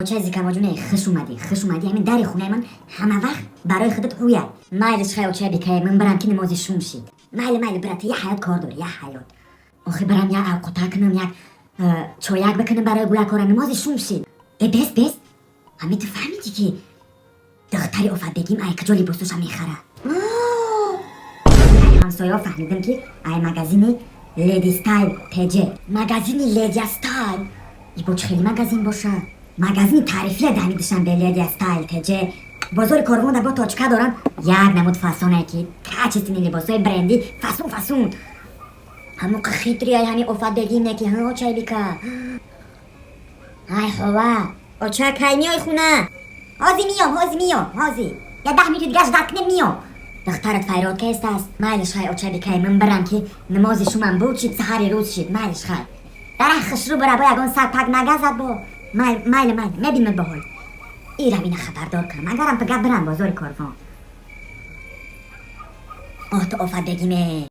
چه زیکا جونه خش اومدی همین در خونه من همه وقت برای خودت هویه مایلش خیلی چه بیکه من برم که نمازی شوم شید مایل برات یه حیات کار داره یه حیات آخه برم یه اوقاتا کنم یک چویک بکنم برای گویا کارم نمازی شوم شید بس همین تو فهمیدی که دختری افت بگیم ای کجا لیبوسوش هم میخره ای همسایه ها فهمیدم که ای مگزین لیدی ستایل پیجه مگزین لیدی ستایل ای بوچ خیلی مگزین باشه مگزین تعریفیه دمیدشن به لیدی ستایل پیجه بازار کاروان در با تاچکه دارن یک نمود فاسونه که کچستین لباسای برندی فاسون همون که خیتری های همین افت بگیم نکی ها چای بیکا ای خواه اچه که میای خونه هازی میام یه 10 میلیون دیگه دکنه میام دخترت فیراد که است مایلش خیلی اچه بیکه من برم که نمازی شما بود شید سحری روز شید مایلش خیلی در خش رو برای با یکان سر پک نگزد با مایل مبین من بحال ای رو اینه خبردار کنم اگرم پگه برم بازار کاروان تو افت بگیمه